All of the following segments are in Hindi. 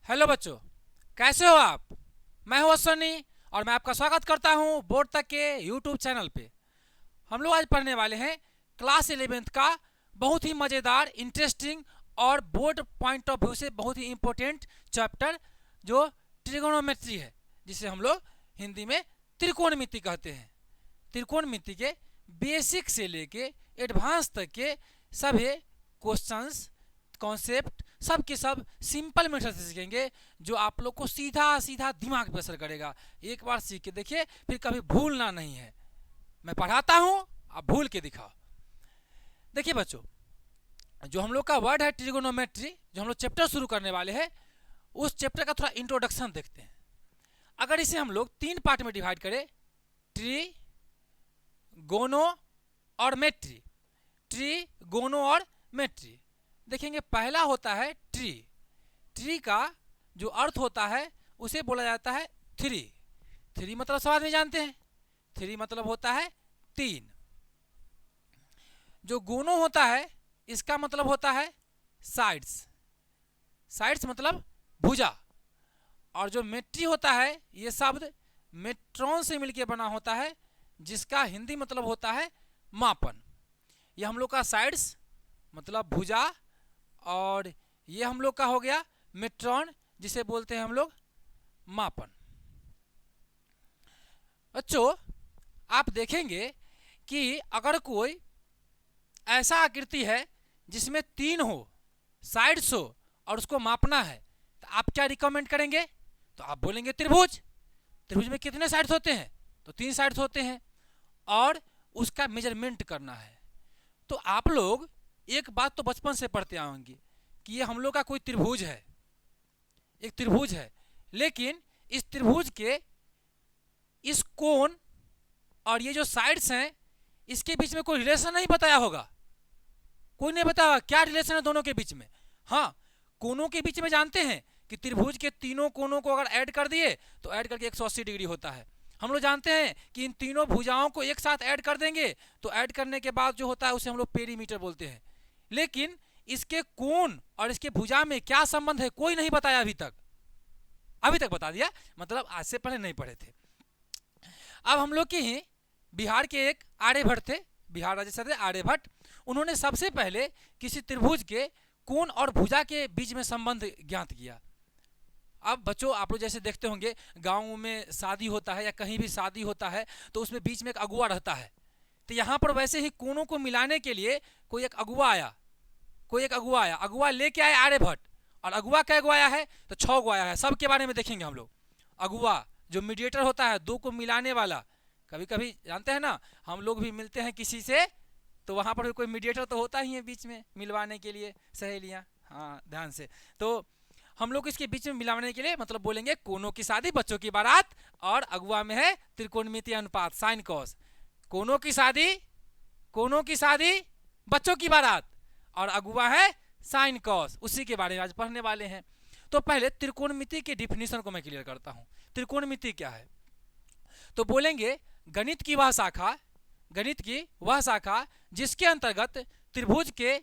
हेलो बच्चों, कैसे हो आप। मैं हूं अश्वनी और मैं आपका स्वागत करता हूं बोर्ड तक के यूट्यूब चैनल पे। हम लोग आज पढ़ने वाले हैं क्लास 11th का बहुत ही मज़ेदार, इंटरेस्टिंग और बोर्ड पॉइंट ऑफ व्यू से बहुत ही इम्पोर्टेंट चैप्टर जो ट्रिगोनोमेट्री है, जिसे हम लोग हिंदी में त्रिकोणमिति कहते हैं। त्रिकोणमिति के बेसिक से लेके एडवांस तक के सभी क्वेश्चंस, कॉन्सेप्ट सब के सब सिंपल मेथड से सीखेंगे, जो आप लोग को सीधा सीधा दिमाग पर असर करेगा। एक बार सीख के देखिए, फिर कभी भूलना नहीं है। मैं पढ़ाता हूं, आप भूल के दिखाओ। देखिए बच्चों, जो हम लोग का वर्ड है ट्रिगोनोमेट्री, जो हम लोग चैप्टर शुरू करने वाले हैं, उस चैप्टर का थोड़ा इंट्रोडक्शन देखते हैं। अगर इसे हम लोग 3 पार्ट में डिवाइड करें, ट्री, गोनो और मेट्री, ट्री, गोनो और मेट्री, देखेंगे पहला होता है ट्री। ट्री का जो अर्थ होता है उसे बोला जाता है थ्री। थ्री मतलब सब आदमी जानते हैं, थ्री मतलब होता है 3। जो गोनो होता है इसका मतलब होता है साइड्स। साइड्स मतलब भुजा। और जो मेट्री होता है ये शब्द मेट्रॉन से मिलकर बना होता है, जिसका हिंदी मतलब होता है मापन। ये हम लोग का साइड्स मतलब भुजा, और ये हम लोग का हो गया मेट्रॉन, जिसे बोलते हैं हम लोग मापन। बच्चों, आप देखेंगे कि अगर कोई ऐसा आकृति है जिसमें 3 हो, साइड्स हो, और उसको मापना है, तो आप क्या रिकमेंड करेंगे? तो आप बोलेंगे त्रिभुज। त्रिभुज में कितने साइड्स होते हैं? तो 3 साइड्स होते हैं, और उसका मेजरमेंट करना है। तो आप लोग एक बात तो बचपन से पढ़ते आएंगे कि ये हम लोग का कोई त्रिभुज है, एक त्रिभुज है, लेकिन इस त्रिभुज के इस कोण और ये जो साइड्स हैं, इसके बीच में कोई रिलेशन नहीं बताया होगा। कोई नहीं बताया क्या रिलेशन है दोनों के बीच में। हाँ, कोनों के बीच में जानते हैं कि त्रिभुज के तीनों कोनों को अगर ऐड कर दिए तो ऐड करके 180 डिग्री होता है। हम लोग जानते हैं कि इन तीनों भुजाओं को एक साथ ऐड कर देंगे तो ऐड करने के बाद जो होता है उसे हम लोग पेरीमीटर बोलते हैं। लेकिन इसके कोण और इसके भुजा में क्या संबंध है कोई नहीं बताया अभी तक। अभी तक बता दिया, मतलब आज से पहले नहीं पढ़े थे। अब हम लोग के ही बिहार के एक आर्यभट्ट थे, बिहार राज्य से थे आर्यभट्ट। उन्होंने सबसे पहले किसी त्रिभुज के कोण और भुजा के बीच में संबंध ज्ञात किया। अब बच्चों, आप लोग जैसे देखते होंगे गाँव में शादी होता है या कहीं भी शादी होता है तो उसमें बीच में एक अगुआ रहता है। तो यहाँ पर वैसे ही कोनों को मिलाने के लिए कोई एक अगुआ आया, अगुआ लेके आए आर्यभट्ट। और अगुआ कै गो आया है? तो 6 गो आया है। सब के बारे में देखेंगे हम लोग। अगुआ जो मीडिएटर होता है, 2 को मिलाने वाला। कभी कभी जानते हैं ना, हम लोग भी मिलते हैं किसी से, तो वहाँ पर भी कोई मीडिएटर तो होता ही है बीच में मिलवाने के लिए, सहेलियाँ। हाँ, ध्यान से। तो हम लोग इसके बीच में मिलाने के लिए मतलब बोलेंगे कोनों की शादी, बच्चों की बारात, और अगुआ में है त्रिकोणमितीय अनुपात, साइन कॉस। कोनों की शादी, बच्चों की बारात, और अगुआ है साइन कॉस। उसी के बारे में आज पढ़ने वाले हैं। तो पहले त्रिकोणमिति के डिफिनीशन को मैं क्लियर करता हूं। त्रिकोणमिति क्या है? तो बोलेंगे गणित की वह शाखा जिसके अंतर्गत त्रिभुज के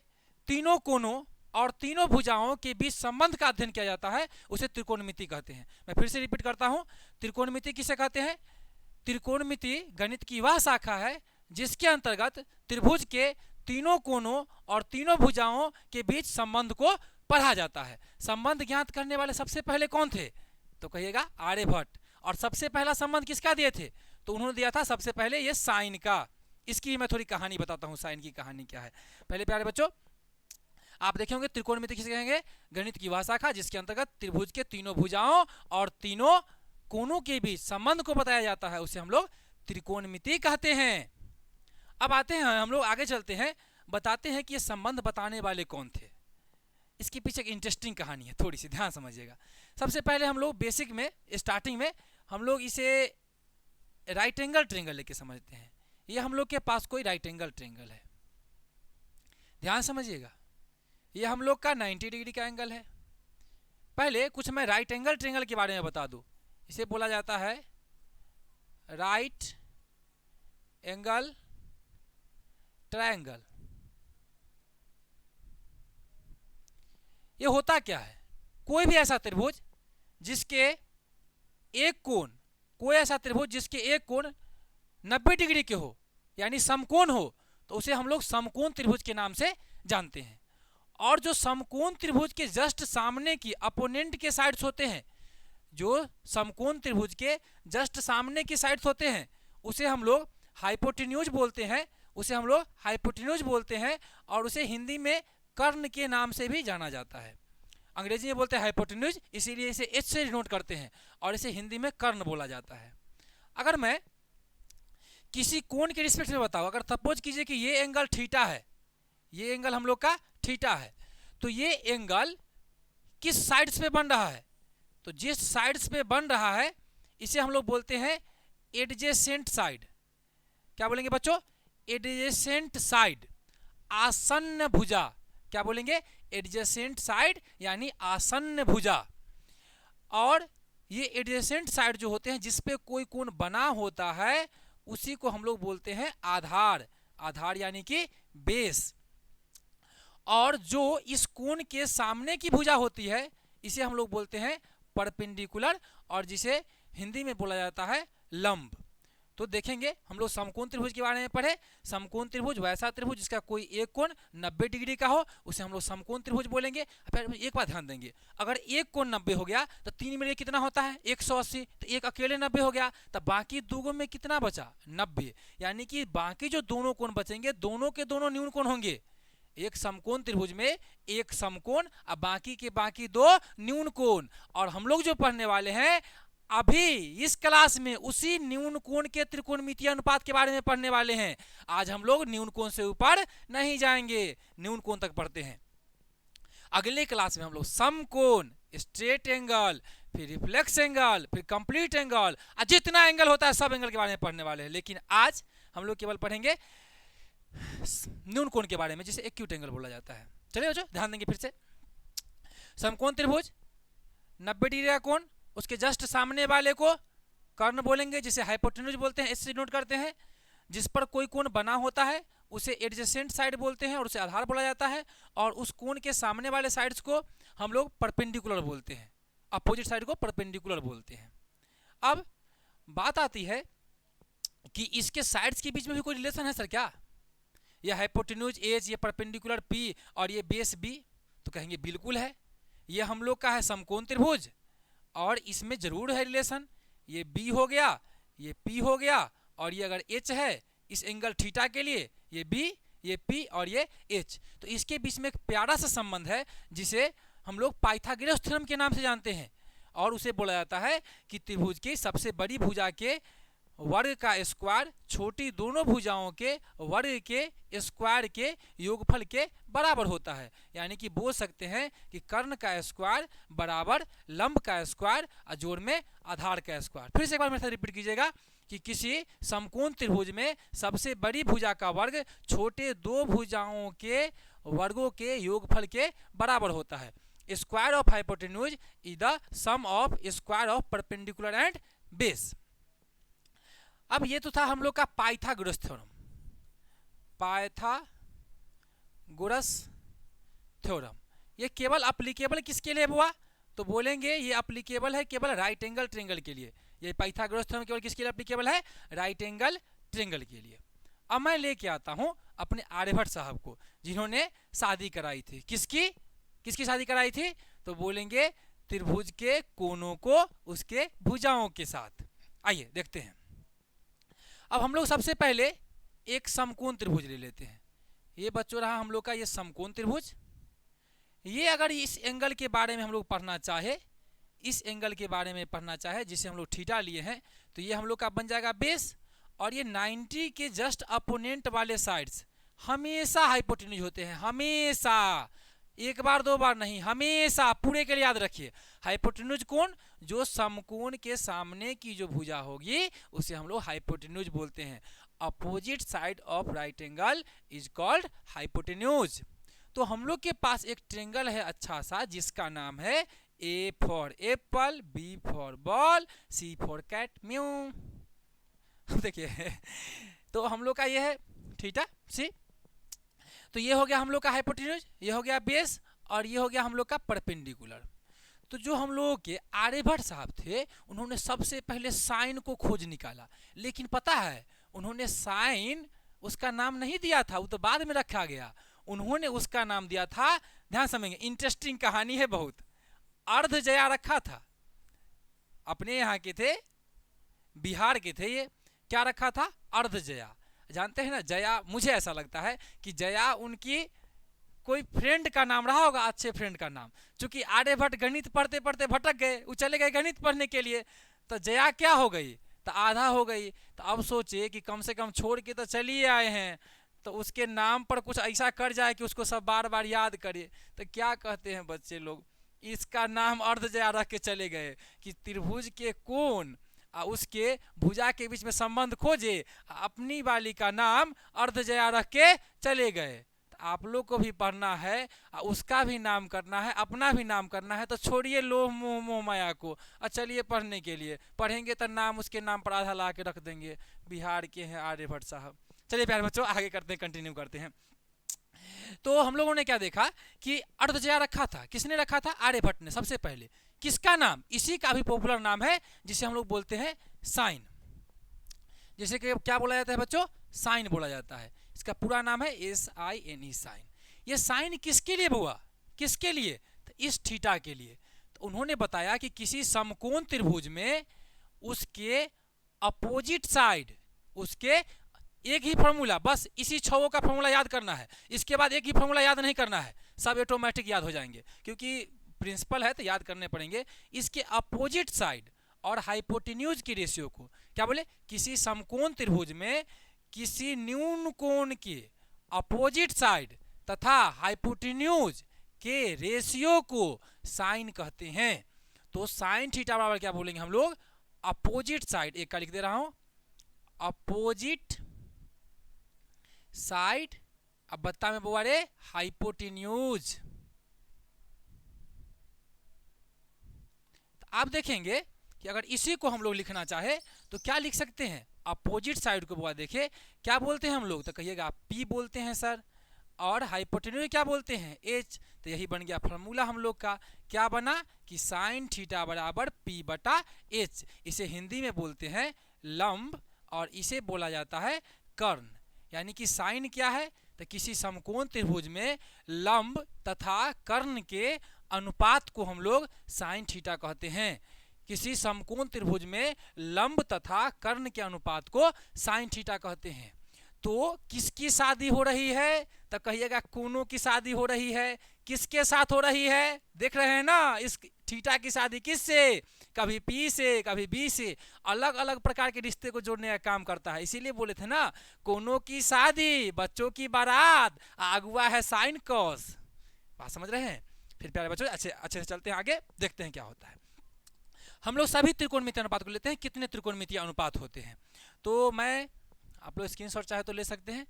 तीनों कोनों और तीनों भुजाओं के बीच संबंध का अध्ययन किया जाता है, उसे त्रिकोणमिति कहते हैं। मैं फिर से रिपीट करता हूं, त्रिकोणमिति किसे कहते हैं? त्रिकोणमिति गणित की वह शाखा है जिसके अंतर्गत त्रिभुज के तीनों कोनों और तीनों भुजाओं के बीच संबंध को पढ़ा जाता है। संबंध ज्ञात करने वाले सबसे पहले कौन थे? तो कहिएगा आर्यभट्ट। और सबसे पहला संबंध किसका दिए थे? तो उन्होंने दिया था सबसे पहले ये साइन का। इसकी मैं थोड़ी कहानी बताता हूँ, साइन की कहानी क्या है। पहले प्यारे बच्चों, आप देखेंगे त्रिकोणमिति किसे कहेंगे? गणित की वह शाखा जिसके अंतर्गत त्रिभुज के तीनों भुजाओं और तीनों कोनों के बीच संबंध को बताया जाता है, उसे हम लोग त्रिकोणमिति कहते हैं। अब आते हैं, हम लोग आगे चलते हैं, बताते हैं कि ये संबंध बताने वाले कौन थे। इसके पीछे एक इंटरेस्टिंग कहानी है, थोड़ी सी ध्यान समझिएगा। सबसे पहले हम लोग बेसिक में, स्टार्टिंग में हम लोग इसे राइट एंगल ट्रायंगल लेके समझते हैं। ये हम लोग के पास कोई राइट एंगल ट्रायंगल है, ध्यान समझिएगा। ये हम लोग का 90 डिग्री का एंगल है। पहले कुछ मैं राइट एंगल ट्रायंगल के बारे में बता दूं। इसे बोला जाता है राइट एंगल ट्रायंगल। ये होता क्या है? कोई भी ऐसा त्रिभुज जिसके एक कोण, कोई ऐसा त्रिभुज जिसके एक कोण 90 डिग्री के हो यानी समकोण हो, तो उसे हम लोग समकोण त्रिभुज के नाम से जानते हैं। और जो समकोण त्रिभुज के जस्ट सामने की अपोनेंट के साइड्स होते हैं, जो समकोण त्रिभुज के जस्ट सामने की साइड्स होते हैं, उसे हम लोग हाइपोटेन्यूज बोलते हैं, उसे हम लोग हाइपोटेन्यूज बोलते हैं। और उसे हिंदी में कर्ण के नाम से भी जाना जाता है। अंग्रेजी में बोलते हैं हाइपोटेन्यूज, इसीलिए इसे एच से डिनोट करते हैं, और इसे हिंदी में कर्ण बोला जाता है। अगर मैं किसी कोण के रिस्पेक्ट में बताऊं, अगर सपोज कीजिए कि ये एंगल थीटा है, ये एंगल हम लोग का थीटा है, तो ये एंगल किस साइड्स पे बन रहा है, तो जिस साइड्स पे बन रहा है इसे हम लोग बोलते हैं एडजेसेंट साइड। क्या बोलेंगे बच्चों? एडजेसेंट साइड, आसन्न भुजा। क्या बोलेंगे? एडजेसेंट साइड यानी आसन्न भुजा। और ये एडजेसेंट साइड जो होते हैं जिस पे कोई कोण बना होता है, उसी को हम लोग बोलते हैं आधार। आधार यानी कि बेस। और जो इस कोण के सामने की भुजा होती है, इसे हम लोग बोलते हैं परपेंडिकुलर, और जिसे हिंदी में बोला जाता है लंब। तो देखेंगे हम लोग समकोण त्रिभुज के बारे में पढ़े। समकोण त्रिभुज वैसा त्रिभुज जिसका कोई एक कोण 90 डिग्री का हो, उसे हम लोग समकोण त्रिभुज बोलेंगे। फिर एक बात ध्यान देंगे, अगर एक कोण 90 हो गया तो 3 में कितना होता है? 180। तो एक अकेले 90 हो गया, तो बाकी दो में कितना बचा? 90। यानी कि बाकी जो दोनों कोण बचेंगे, दोनों के दोनों न्यून कोण होंगे। एक समकोण त्रिभुज में एक समकोण और बाकी के बाकी दो न्यून कोण। और हम लोग जो पढ़ने वाले हैं अभी इस क्लास में उसी न्यून कोण के त्रिकोणमितीय अनुपात के बारे में पढ़ने वाले हैं। आज हम लोग न्यून कोण से ऊपर नहीं जाएंगे, न्यून कोण तक पढ़ते हैं। अगले क्लास में हम लोग समकोण, स्ट्रेट एंगल, फिर रिफ्लेक्स एंगल, फिर कंप्लीट एंगल, जितना एंगल होता है सब एंगल के बारे में पढ़ने वाले हैं। लेकिन आज हम लोग केवल पढ़ेंगे न्यून कोण के बारे में, जिसे एक्यूट एंगल बोला जाता है। चलिए बच्चों ध्यान देंगे फिर से। समकोण त्रिभुज 90 डिग्री का कोण, उसके जस्ट सामने वाले को कर्ण बोलेंगे, जिसे हाइपोटेन्यूज बोलते हैं, इससे नोट करते हैं। जिस पर कोई कोण बना होता है उसे एडजेसेंट साइड बोलते हैं और उसे आधार बोला जाता है। और उस कोण के सामने वाले साइड्स को हम लोग परपेंडिकुलर बोलते हैं, अपोजिट साइड को परपेंडिकुलर बोलते हैं। अब बात आती है कि इसके साइड्स के बीच में भी कोई रिलेशन है सर क्या? ये हाइपोटेन्यूज एच, ये परपेंडिकुलर पी और ये बेस बी, तो कहेंगे बिल्कुल है। ये हम लोग का है समकोण त्रिभुज और इसमें जरूर है रिलेशन। ये बी हो गया, ये पी हो गया, और ये अगर एच है इस एंगल थीटा के लिए, ये बी, ये पी और ये एच, तो इसके बीच में एक प्यारा सा संबंध है जिसे हम लोग पाइथागोरस थ्योरम के नाम से जानते हैं। और उसे बोला जाता है कि त्रिभुज की सबसे बड़ी भुजा के वर्ग का स्क्वायर छोटी दोनों भुजाओं के वर्ग के स्क्वायर के योगफल के बराबर होता है। यानी कि बोल सकते हैं कि कर्ण का स्क्वायर बराबर लंब का स्क्वायर और जोड़ में आधार का स्क्वायर। फिर से एक बार मेरे साथ रिपीट कीजिएगा कि किसी समकोण त्रिभुज में सबसे बड़ी भुजा का वर्ग छोटे दो भुजाओं के वर्गों के योगफल के बराबर होता है। Square of hypotenuse is the sum of square of perpendicular and base. अब ये तो था हम लोग का पाइथागोरस थ्योरम, पाइथागोरस थ्योरम। ये केवल अप्लीकेबल किसके लिए हुआ? तो बोलेंगे ये अप्लीकेबल है केवल राइट एंगल ट्रायंगल के लिए। ये पाइथागोरस थ्योरम केवल किसके लिए अप्लीकेबल है? राइट एंगल ट्रायंगल के लिए। अब मैं लेके आता हूं अपने आर्यभट्ट साहब को, जिन्होंने शादी कराई थी। किसकी किसकी शादी कराई थी? तो बोलेंगे त्रिभुज के कोनों को उसके भुजाओं के साथ। आइए देखते हैं। अब हम लोग सबसे पहले एक समकोण त्रिभुज ले लेते हैं। ये बच्चों रहा हम लोग का ये समकोण त्रिभुज। ये अगर इस एंगल के बारे में हम लोग पढ़ना चाहे, इस एंगल के बारे में पढ़ना चाहे जिसे हम लोग थीटा लिए हैं, तो ये हम लोग का बन जाएगा बेस। और ये 90 के जस्ट अपोनेंट वाले साइड्स हमेशा हाइपोटेन्यूज होते हैं, हमेशा, एक बार दो बार नहीं, हमेशा। पूरे के लिए याद रखिए, हाइपोटेन्यूज कोण जो समकोण के सामने की जो भुजा होगी उसे हम लोग हाइपोटेन्यूज बोलते हैं। Opposite side of right angle is called hypotenuse. तो हम लोग के पास एक ट्रायंगल है अच्छा सा जिसका नाम है A for apple, B for ball, C for cat, mew. देखिए तो हम लोग का ये है थीटा सी। तो ये हो गया हम लोग का हाइपोटेन्यूज, ये हो गया बेस, और ये हो गया हम लोग का परपेंडिकुलर। तो जो हम लोगों के आर्यभट्ट साहब थे उन्होंने सबसे पहले साइन को खोज निकाला, लेकिन पता है उन्होंने साइन उसका नाम नहीं दिया था, वो तो बाद में रखा गया। उन्होंने उसका नाम दिया था, ध्यान समझेंगे, इंटरेस्टिंग कहानी है बहुत, अर्ध जया रखा था। अपने यहाँ के थे, बिहार के थे, ये क्या रखा था, अर्ध जया। जानते हैं ना जया, मुझे ऐसा लगता है कि जया उनकी कोई फ्रेंड का नाम रहा होगा, अच्छे फ्रेंड का नाम। चूंकि आर्यभट्ट गणित पढ़ते पढ़ते भटक गए, वो चले गए गणित पढ़ने के लिए, तो जया क्या हो गई, तो आधा हो गई। तो अब सोचे कि कम से कम छोड़ के तो चलिए आए हैं, तो उसके नाम पर कुछ ऐसा कर जाए कि उसको सब बार बार याद करे। तो क्या कहते हैं बच्चे लोग, इसका नाम अर्ध जया रख के चले गए कि त्रिभुज के कोण और उसके भुजा के बीच में संबंध खोजे, अपनी वाली का नाम अर्ध जया रख के चले गए। आप लोग को भी पढ़ना है, उसका भी नाम करना है, अपना भी नाम करना है, तो छोड़िए लोभ मोह मोह माया को और चलिए पढ़ने के लिए। पढ़ेंगे तो नाम उसके नाम पर आधा ला के रख देंगे। बिहार के हैं आर्यभट्ट साहब। चलिए प्यारे बच्चों आगे करते हैं, कंटिन्यू करते हैं। तो हम लोगों ने क्या देखा कि अर्धजया रखा था, किसने रखा था, आर्यभट्ट ने सबसे पहले। किसका नाम, इसी का भी पॉपुलर नाम है जिसे हम लोग बोलते हैं साइन। जैसे कि क्या बोला जाता है बच्चों, साइन बोला जाता है। इसका पूरा नाम है SINE, साइन। ये साइन किसके लिए हुआ, किसके लिए, तो इस थीटा के लिए। तो उन्होंने बताया कि किसी समकोण त्रिभुज में उसके अपोजिट साइड, उसके एक ही फॉर्मूला, बस इसी छवों का फॉर्मूला याद करना है, इसके बाद एक ही फॉर्मूला याद नहीं करना है, सब ऑटोमेटिक याद हो जाएंगे क्योंकि प्रिंसिपल है तो याद करने पड़ेंगे। इसके अपोजिट साइड और हाइपोटेन्यूज की रेशियो को क्या बोले, किसी समकोण त्रिभुज में किसी न्यून कोण के अपोजिट साइड तथा हाइपोटेन्यूज के रेशियो को साइन कहते हैं। तो साइन थीटा बराबर क्या बोलेंगे हम लोग, अपोजिट साइड, एक का लिख दे रहा हूं, अपोजिट साइड, अब बत्ता में बोआ रे हाइपोटेन्यूज। तो आप देखेंगे कि अगर इसी को हम लोग लिखना चाहे तो क्या लिख सकते हैं, अपोजिट साइड को बुआ देखिए क्या बोलते हैं हम लोग, तो कहिएगा P बोलते हैं सर, और हाइपोटेन्यूज क्या बोलते हैं, H। तो यही बन गया फॉर्मूला हम लोग का, क्या बना कि साइन थीटा बराबर P/H। इसे हिंदी में बोलते हैं लंब और इसे बोला जाता है कर्ण। यानी कि साइन क्या है, तो किसी समकोण त्रिभुज में लंब तथा कर्ण के अनुपात को हम लोग साइन थीटा कहते हैं। किसी समकोण त्रिभुज में लंब तथा कर्ण के अनुपात को साइन थीटा कहते हैं। तो किसकी शादी हो रही है, तो कहिएगा कोनों की शादी हो रही है। किसके साथ हो रही है, देख रहे हैं ना, इस थीटा की शादी किससे, कभी P से कभी B से, अलग अलग प्रकार के रिश्ते को जोड़ने का काम करता है। इसीलिए बोले थे ना, कोनों की शादी बच्चों की बारात, अगुआ है साइन कॉस। बात समझ रहे हैं। फिर प्यारे बच्चों अच्छे से चलते हैं आगे, देखते हैं क्या होता है। हम लोग सभी त्रिकोणमितीय अनुपात को लेते हैं, कितने त्रिकोणमितीय अनुपात होते हैं। तो मैं, आप लोग स्क्रीनशॉट चाहे तो ले सकते हैं,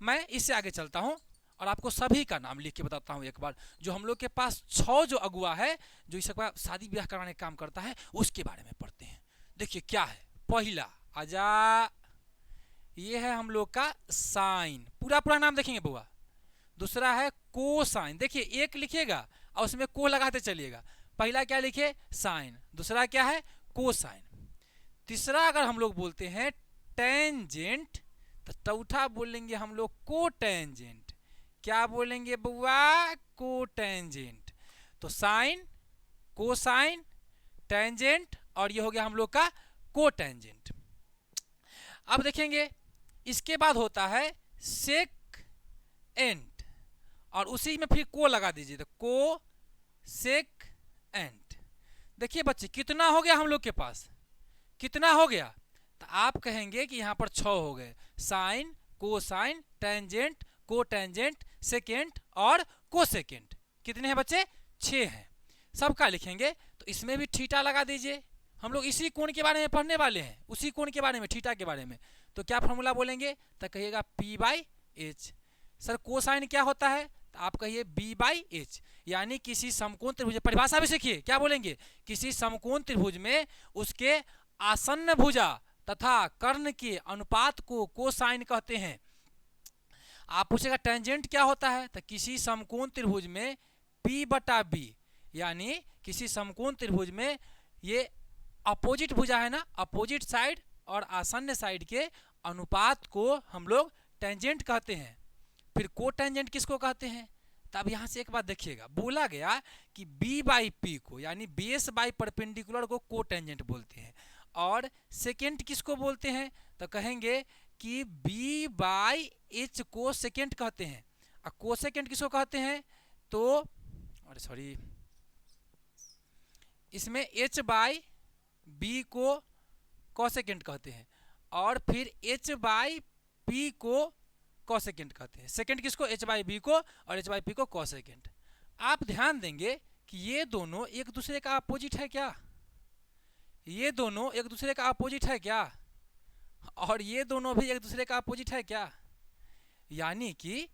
मैं इससे आगे चलता हूं और आपको सभी का नाम लिख के बताता हूं एक बार। जो हम लोग के पास 6 जो अगुआ है जो इस बार शादी ब्याह कराने का काम करता है, उसके बारे में पढ़ते हैं। देखिए क्या है, पहला आजा, ये है हम लोग का साइन, पूरा नाम देखेंगे बुआ। दूसरा है कोसाइन, देखिए एक लिखिएगा और उसमें को लगाते चलिएगा। पहला क्या लिखे, साइन, दूसरा क्या है, कोसाइन। तीसरा अगर हम लोग बोलते हैं टेंजेंट, तो चौथा बोलेंगे हम लोग कोटेंजेंट। क्या बोलेंगे बुआ, कोटेंजेंट। तो साइन, कोसाइन, टेंजेंट और ये हो गया हम लोग का कोटेंजेंट। अब देखेंगे इसके बाद होता है सेक एंट, और उसी में फिर को लगा दीजिए, तो को सेक एंट। देखिए बच्चे कितना हो गया हम लोग के पास, कितना हो गया, तो आप कहेंगे कि यहां पर 6 हो गए, sine, cosine, tangent, cotangent, secant और कोसेकेंट। कितने हैं बच्चे, 6 हैं। सबका लिखेंगे तो इसमें भी थीटा लगा दीजिए। हम लोग इसी कोण के बारे में पढ़ने वाले हैं, उसी कोण के बारे में, थीटा के बारे में। तो क्या फॉर्मूला बोलेंगे, तो कहिएगा P/H। सर कोसाइन क्या होता है, तो आप कहिए B/H। यानी किसी समकोण त्रिभुज, परिभाषा भी सीखिए, क्या बोलेंगे, किसी समकोण त्रिभुज में उसके आसन्न भुजा तथा कर्ण के अनुपात को कोसाइन कहते हैं। आप पूछेगा टेंजेंट क्या होता है, तो किसी समकोण त्रिभुज में P/B यानी किसी समकोण त्रिभुज में ये अपोजिट भुजा है ना, अपोजिट साइड और आसन्न साइड के अनुपात को हम लोग टेंजेंट कहते हैं। फिर को टेंजेंट किसको कहते हैं? तब यहाँ से एक बात देखिएगा, बोला गया कि बी बाई पी को यानी बेस बाई परपेंडिकुलर को को टेंजेंट बोलते हैं, और सेकेंड किसको बोलते हैं? तो कहेंगे कि बी बाई एच को सेकेंड कहते हैं। और को सेकेंड किसको कहते हैं? तो अरे सॉरी, इसमें एच बाई बी को कोसेकेंड कहते हैं, और फिर एच बाई पी को कोसेकेंड कहते हैं। सेकेंड किसको? एच बाई बी को, और एच बाई पी को कोसेकेंड। आप ध्यान देंगे कि ये दोनों एक दूसरे का अपोजिट है क्या? ये दोनों एक दूसरे का अपोजिट है क्या? और ये दोनों भी एक दूसरे का अपोजिट है क्या? यानी कि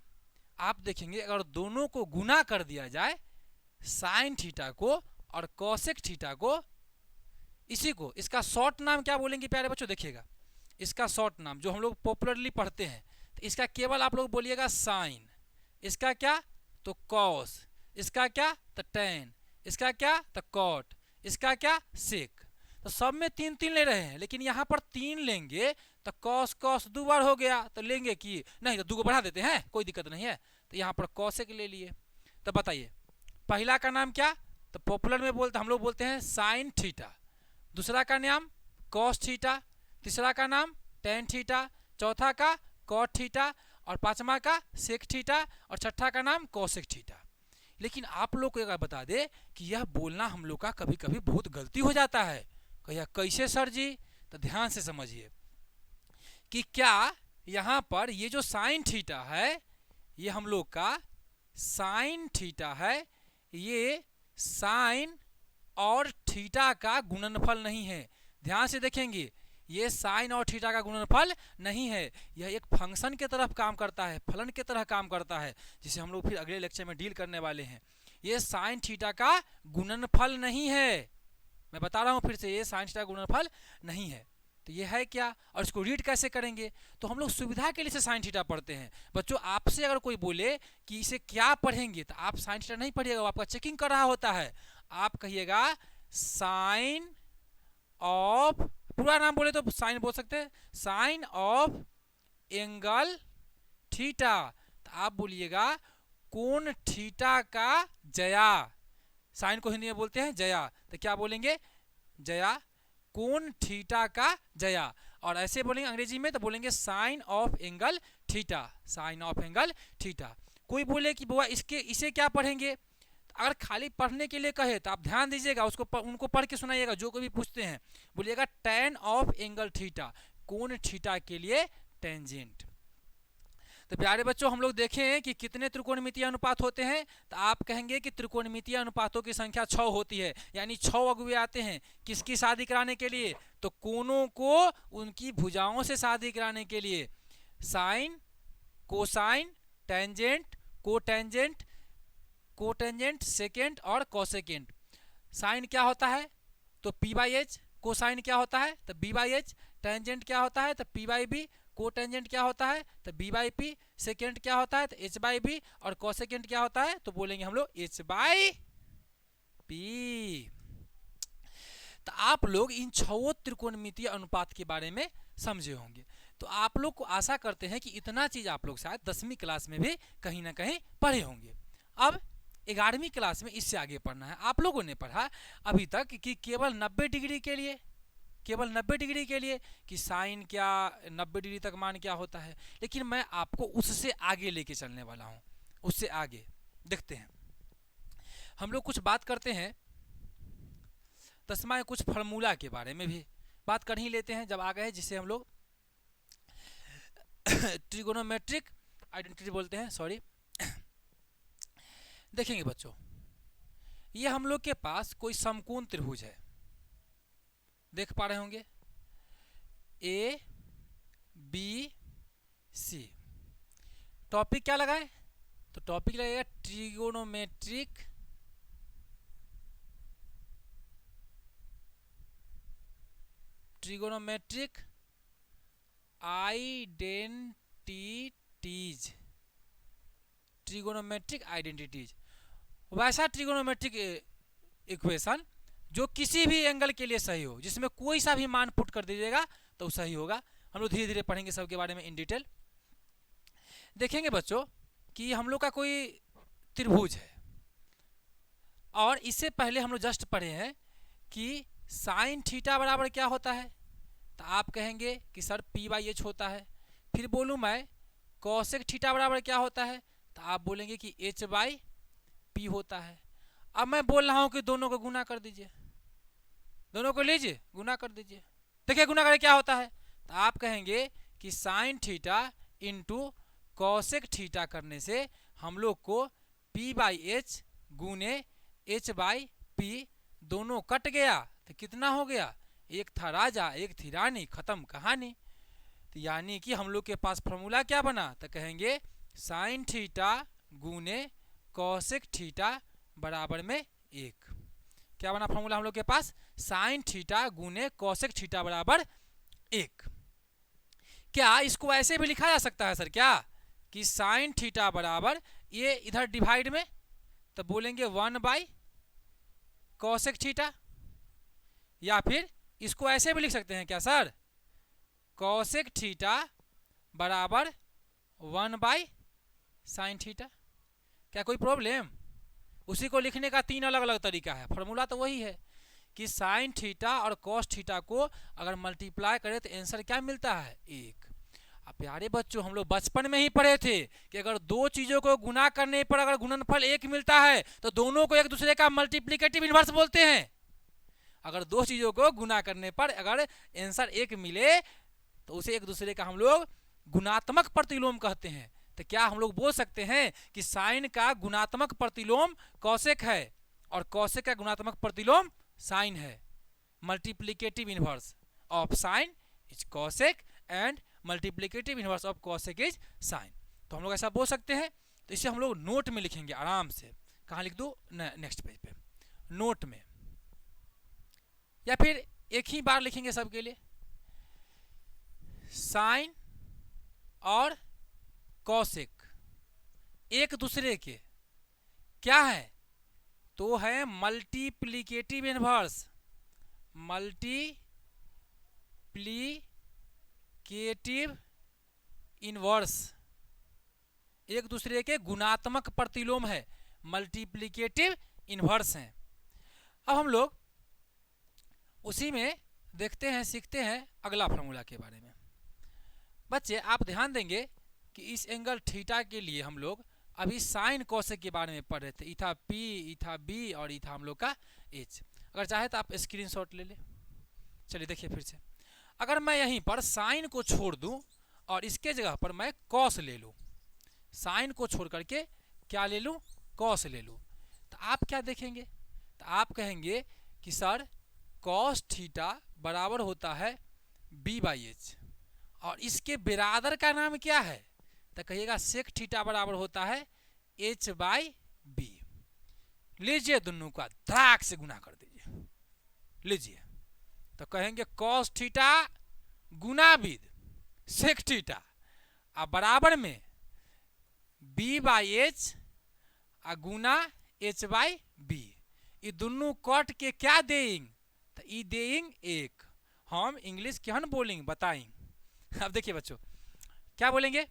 आप देखेंगे अगर दोनों को गुना कर दिया जाए, साइन थीटा को और कोसेक थीटा को, इसी को इसका शॉर्ट नाम क्या बोलेंगे प्यारे बच्चों? देखिएगा, इसका शॉर्ट नाम जो हम लोग पॉपुलरली पढ़ते हैं, तो इसका केवल आप लोग बोलिएगा साइन, इसका क्या? तो कॉस, इसका क्या? तो टेन, इसका क्या? तो कॉट, इसका क्या? सेक। तो सब में तीन तीन ले रहे हैं, लेकिन यहाँ पर तीन लेंगे तो कॉस कॉस दो बार हो गया, तो लेंगे कि नहीं तो दो को बढ़ा देते हैं, कोई दिक्कत नहीं है। तो यहाँ पर कॉसेक ले लिए। तो बताइए पहला का नाम क्या? तो पॉपुलर में बोलते हम लोग बोलते हैं साइन थीटा, दूसरा का नाम कॉस थीटा, तीसरा का नाम टेन थीटा, चौथा का कॉट थीटा, और पांचवा का सेक थीटा, और छठा का नाम कोसेक थीटा। लेकिन आप लोग को एक बता दे कि यह बोलना हम लोग का कभी कभी बहुत गलती हो जाता है। कहिए कैसे सर जी? तो ध्यान से समझिए कि क्या यहाँ पर ये जो साइन थीटा है, ये हम लोग का साइन थीटा है, ये साइन और थीटा का गुणनफल नहीं है। ध्यान से देखेंगे, ये साइन और थीटा का गुणनफल नहीं है, यह एक फंक्शन के तरफ काम करता है, फलन के तरह काम करता है, जिसे हम लोग फिर अगले लेक्चर में डील करने वाले हैं। ये साइन थीटा का गुणनफल नहीं है, मैं बता रहा हूँ फिर से, ये साइन थीटा का गुणनफल नहीं है। तो ये है क्या, और इसको रीड कैसे करेंगे? तो हम लोग सुविधा के लिए से साइन थीटा पढ़ते हैं। बच्चों आपसे अगर कोई बोले कि इसे क्या पढ़ेंगे, तो आप साइन थीटा नहीं पढ़िएगा, वो आपका चेकिंग कर रहा होता है। आप कहिएगा साइन ऑफ, पूरा नाम बोले तो साइन बोल सकते हैं, साइन ऑफ एंगल थीटा। तो आप बोलिएगा कोण थीटा का जया, साइन को हिंदी में बोलते हैं जया, तो क्या बोलेंगे? जया, कोण थीटा का जया। और ऐसे बोलेंगे अंग्रेजी में तो बोलेंगे sine of angle theta, sine of angle theta. कोई बोले कि बुआ इसके इसे क्या पढ़ेंगे, अगर खाली पढ़ने के लिए कहे तो आप ध्यान दीजिएगा, उसको उनको पढ़ के सुनाइएगा, जो कोई भी पूछते हैं बोलिएगा tan ऑफ एंगल थीटा, कोण थीटा के लिए टेंजेंट। तो प्यारे बच्चों हम लोग देखें कि कितने त्रिकोणमितीय अनुपात होते हैं, तो आप कहेंगे कि त्रिकोणमितीय अनुपातों की संख्या 6 होती है, यानी 6 अगुए आते हैं किसकी शादी कराने के लिए? तो कोनों को उनकी भुजाओं से शादी कराने के लिए। Sine, cosine, tangent, cotangent, cotangent, secant और कोसेकेंट। साइन क्या होता है? तो पी बाई एच। कोसाइन क्या होता है? तो बी बाई एच। टेंजेंट क्या होता है? तो पी बाई बी। कोटेंजेंट क्या होता है? तो बी बाई पी। सेकेंड क्या होता है? तो एच बाई बी। और कोसेकेंट क्या होता है? तो बोलेंगे हम लोग एच बाई पी। तो आप लोग इन 6 त्रिकोणमितीय अनुपात के बारे में समझे होंगे। तो आप लोग को आशा करते हैं कि इतना चीज आप लोग शायद 10वीं क्लास में भी कहीं ना कहीं पढ़े होंगे। अब 11वीं क्लास में इससे आगे पढ़ना है। आप लोगों ने पढ़ा अभी तक कि केवल 90 डिग्री के लिए, केवल 90 डिग्री के लिए कि साइन क्या 90 डिग्री तक मान क्या होता है, लेकिन मैं आपको उससे आगे लेके चलने वाला हूँ। उससे आगे देखते हैं, हम लोग कुछ बात करते हैं 10वां कुछ फार्मूला के बारे में भी बात कर ही लेते हैं जब आ गए, जिसे हम लोग ट्रिगोनोमेट्रिक आइडेंटिटी बोलते हैं, सॉरी। देखेंगे बच्चों, ये हम लोग के पास कोई समकोण त्रिभुज है, देख पा रहे होंगे, ए बी सी। टॉपिक क्या लगाए? तो टॉपिक लगेगा trigonometric trigonometric identities, trigonometric identities. वैसा ट्रिगोनोमेट्रिक इक्वेशन जो किसी भी एंगल के लिए सही हो, जिसमें कोई सा भी मान पुट कर दीजिएगा तो सही होगा। हम लोग धीरे धीरे पढ़ेंगे सबके बारे में इन डिटेल। देखेंगे बच्चों कि हम लोग का कोई त्रिभुज है और इससे पहले हम लोग जस्ट पढ़े हैं कि साइन थीटा बराबर क्या होता है, तो आप कहेंगे कि सर P/H होता है। फिर बोलूँ मैं कॉसेक थीटा बराबर क्या होता है, तो आप बोलेंगे कि H/P होता है। अब मैं बोल रहा हूँ कि दोनों को गुना कर दीजिए, दोनों को लीजिए गुना कर दीजिए। देखिए गुना करके क्या होता है, तो आप कहेंगे कि sine theta into cosec theta करने से हम लोग को P/H गुने H/P दोनों कट गया तो कितना हो गया, एक था राजा एक थी रानी, खत्म कहानी। तो यानी कि हम लोग के पास फॉर्मूला क्या बना, तो कहेंगे साइन थीटा गुने कॉसेक थीटा बराबर में 1। क्या बना फॉर्मूला हम लोग के पास, साइन थीटा गुने कॉसेक थीटा बराबर 1। क्या इसको ऐसे भी लिखा जा सकता है सर क्या, कि साइन थीटा बराबर ये इधर डिवाइड में, तो बोलेंगे 1/कॉसेक थीटा, या फिर इसको ऐसे भी लिख सकते हैं क्या सर, कॉसेक थीटा बराबर 1/साइन थीटा। क्या कोई प्रॉब्लम, उसी को लिखने का 3 अलग अलग तरीका है, फॉर्मूला तो वही है कि साइन थीटा और कॉस थीटा को अगर मल्टीप्लाई करें तो आंसर क्या मिलता है, 1। अब प्यारे बच्चों हम लोग बचपन में ही पढ़े थे कि अगर दो चीजों को गुना करने पर अगर गुणनफल 1 मिलता है तो दोनों को एक दूसरे का मल्टीप्लिकेटिव इनवर्स बोलते हैं। अगर दो चीजों को गुना करने पर अगर आंसर 1 मिले तो उसे एक दूसरे का हम लोग गुणात्मक प्रतिलोम कहते हैं। तो क्या हम लोग बोल सकते हैं कि साइन का गुणात्मक प्रतिलोम कॉसेक है और कॉसेक का गुणात्मक प्रतिलोम साइन है। Multiplicative inverse of sine is cosec and multiplicative inverse of cosec is sine. तो हम लोग ऐसा बोल सकते हैं। तो इसे हम लोग नोट में लिखेंगे आराम से। कहाँ लिख दूँ, नेक्स्ट पेज पे नोट में, या फिर एक ही बार लिखेंगे सबके लिए। साइन और कॉसेक एक दूसरे के क्या है, तो है मल्टीप्लिकेटिव इनवर्स, मल्टीप्लिकेटिव इनवर्स एक दूसरे के गुणात्मक प्रतिलोम है, मल्टीप्लिकेटिव इनवर्स हैं। अब हम लोग उसी में देखते हैं, सीखते हैं अगला फार्मूला के बारे में। बच्चे आप ध्यान देंगे कि इस एंगल थीटा के लिए हम लोग अभी साइन कॉसेक के बारे में पढ़ रहे थे। इथा P, इथा B और इथा हम लोग का H। अगर चाहे तो आप स्क्रीनशॉट ले ले। चलिए देखिए फिर से, अगर मैं यहीं पर साइन को छोड़ दूं और इसके जगह पर मैं कॉस ले लूं, साइन को छोड़ करके क्या ले लूं, कॉस ले लूं, तो आप क्या देखेंगे, तो आप कहेंगे कि सर कॉस थीटा बराबर होता है B/H और इसके बिरादर का नाम क्या है, तो कहिएगा सेक थीटा बराबर होता है H/B। लीजिए दोनों का धड़ाक से गुना कर दीजिए, लीजिए, तो कहेंगे कॉस थीटा गुना विद सेक थीटा और बराबर में B/H गुना H/B। ये दोनों कट के क्या देंगे, तो ई देंगे 1। हम इंग्लिश क्या बोलेंगे बताएंगे। अब देखिए बच्चों क्या बोलेंगे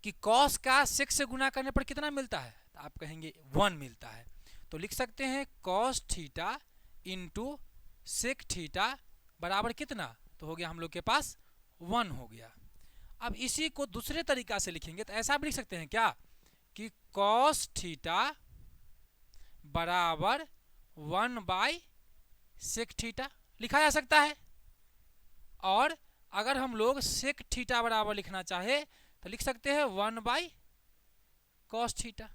कि कॉस का सेक से गुना करने पर कितना मिलता है, तो आप कहेंगे 1 मिलता है। तो लिख सकते हैं cos theta into sec theta बराबर कितना, तो हो गया हम लोग के पास 1 हो गया। अब इसी को दूसरे तरीका से लिखेंगे तो ऐसा भी लिख सकते हैं क्या कि कॉस थीटा बराबर 1/सेक थीटा लिखा जा सकता है। और अगर हम लोग सेक थीटा बराबर लिखना चाहे तो लिख सकते हैं 1/कॉस थीटा,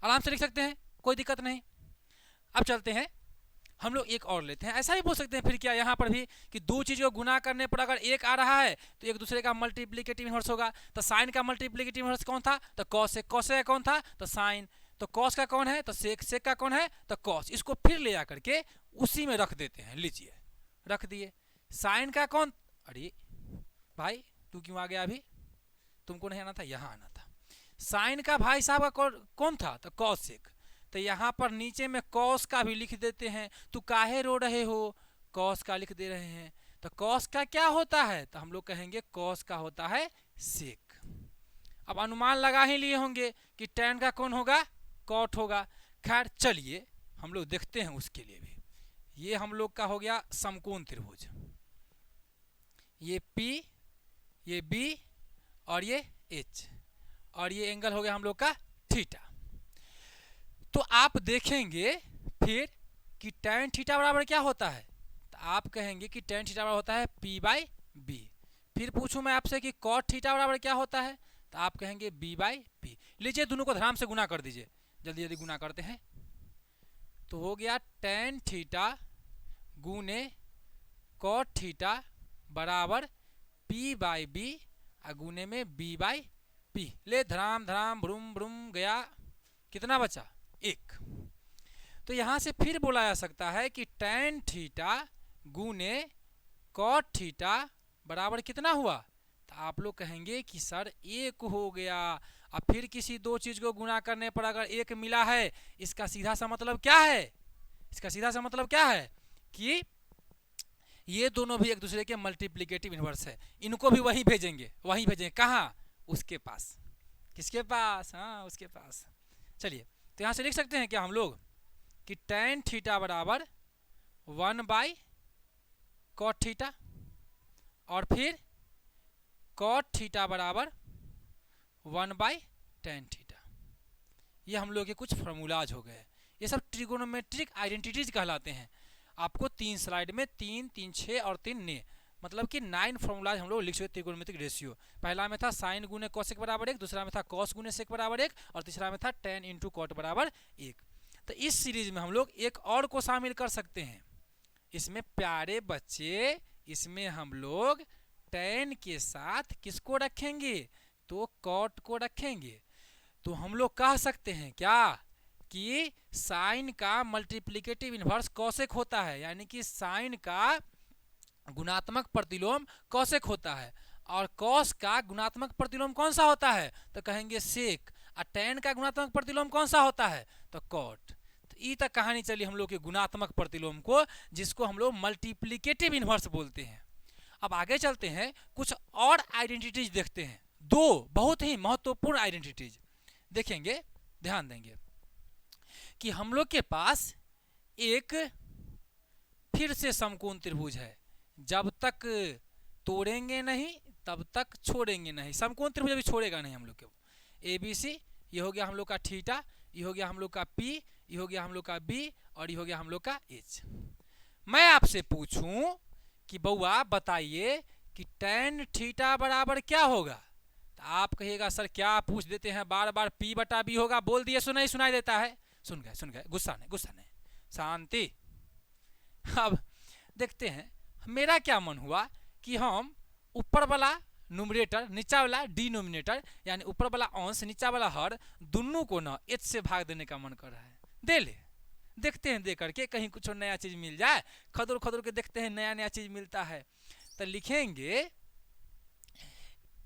आराम से लिख सकते हैं, कोई दिक्कत नहीं। अब चलते हैं हम लोग एक और लेते हैं। ऐसा ही बोल सकते हैं फिर क्या यहाँ पर भी कि दो चीज को गुना करने पर अगर 1 आ रहा है तो एक दूसरे का मल्टीप्लिकेटिव इनवर्स होगा। तो साइन का मल्टीप्लिकेटिव इनवर्स कौन था, तो कॉस। कॉस का कौन था, तो साइन। तो कॉस का कौन है, तो सेक। सेक का कौन है, तो कॉस। इसको फिर ले आकर के उसी में रख देते हैं। लीजिए रख दिए। साइन का कौन, अरे भाई तू क्यों आ गया, अभी तुमको नहीं आना था, यहाँ आना था। साइन का भाई साहब का कौन था, तो कॉसेक। तो यहाँ पर नीचे में कॉस का भी लिख देते हैं। तो काहे रो रहे हो, कॉस का लिख दे रहे हैं। तो कॉस का क्या होता है, तो हम लोग कहेंगे कॉस का होता है सेक। अब अनुमान लगा ही लिए होंगे कि tan का कौन होगा, कॉट होगा। खैर चलिए हम लोग देखते हैं उसके लिए भी। ये हम लोग का हो गया समकोण त्रिभुज, ये P, ये B और ये H, और ये एंगल हो गया हम लोग का थीटा। तो आप देखेंगे फिर कि tan थीटा बराबर क्या होता है, तो आप कहेंगे कि tan थीटा बराबर होता है P/B। फिर पूछूं मैं आपसे कि cot थीटा बराबर क्या होता है, तो आप कहेंगे B/P। लीजिए दोनों को धराम से गुना कर दीजिए, जल्दी जल्दी गुना करते हैं। तो हो गया tan थीटा गुने cot थीटा बराबर P/B और गुने में B/P। ले धराम धराम भ्रुम भ्रुम गया, कितना बचा, 1। तो यहां से फिर बोला जा सकता है कि tan थीटा गुने cot थीटा बराबर कितना हुआ, तो आप लोग कहेंगे कि सर 1 हो गया। अब फिर किसी दो चीज को गुना करने पर अगर 1 मिला है, इसका सीधा सा मतलब क्या है, इसका सीधा सा मतलब क्या है कि ये दोनों भी एक दूसरे के मल्टीप्लिकेटिव इनवर्स है। इनको भी वहीं भेजेंगे, वहीं भेजेंगे कहाँ, उसके पास। किसके पास, हाँ उसके पास। चलिए तो यहाँ से लिख सकते हैं क्या हम लोग कि tan थीटा बराबर 1/cot थीटा और फिर cot थीटा बराबर 1/tan थीटा। ये हम लोग के कुछ फार्मूलाज हो गए। ये सब ट्रिगोनोमेट्रिक आइडेंटिटीज कहलाते हैं। आपको 3 स्लाइड में 3, 3, 6 और 3 ने मतलब कि 9 फॉर्मूलाज हम लोग लिख चुके त्रिकोणमितिक रेशियो। पहला में था साइन गुने कोसेक बराबर 1, दूसरा में था कॉस गुने सेक बराबर 1 और तीसरा में था tan इंटू कॉट बराबर 1। तो इस सीरीज में हम लोग एक और को शामिल कर सकते हैं। इसमें प्यारे बच्चे, इसमें हम लोग tan के साथ किसको रखेंगे, तो कॉट को रखेंगे। तो हम लोग कह सकते हैं क्या कि साइन का मल्टीप्लिकेटिव इनवर्स कॉसेक होता है, यानी कि साइन का गुणात्मक प्रतिलोम कॉसेक होता है और कॉस का गुणात्मक प्रतिलोम कौन सा होता है, तो कहेंगे सेक। और tan का गुणात्मक प्रतिलोम कौन सा होता है, तो कॉट। तो ये तक कहानी चली हम लोग के गुणात्मक प्रतिलोम को, जिसको हम लोग मल्टीप्लिकेटिव इनवर्स बोलते हैं। अब आगे चलते हैं, कुछ और आइडेंटिटीज देखते हैं। 2 बहुत ही महत्वपूर्ण आइडेंटिटीज देखेंगे, ध्यान देंगे कि हम लोग के पास एक फिर से समकोण त्रिभुज है। जब तक तोड़ेंगे नहीं तब तक छोड़ेंगे नहीं। समकोण त्रिभुज अभी छोड़ेगा नहीं हम लोग को। ABC, ये हो गया हम लोग का थीटा, ये हो गया हम लोग का P, ये हो गया हम लोग का B और ये हो गया हम लोग का H। मैं आपसे पूछूं कि बउआ बताइए कि tan थीटा बराबर क्या होगा, तो आप कहिएगा सर क्या पूछ देते हैं बार बार, P/B होगा। बोल दिए सुनाई सुनाई देता है, सुन गए, गुस्सा नहीं, शांति। अब देखते हैं, मेरा क्या मन हुआ कि हम ऊपर वाला न्यूमरेटर नीचा वाला डिनोमिनेटर, यानी ऊपर वाला अंश नीचा वाला हर, दोनों को ना h से भाग देने का मन कर रहा है। दे ले, देखते हैं दे करके कहीं कुछ नया चीज मिल जाए। खदुर खदुर के देखते हैं नया नया चीज मिलता है। तो लिखेंगे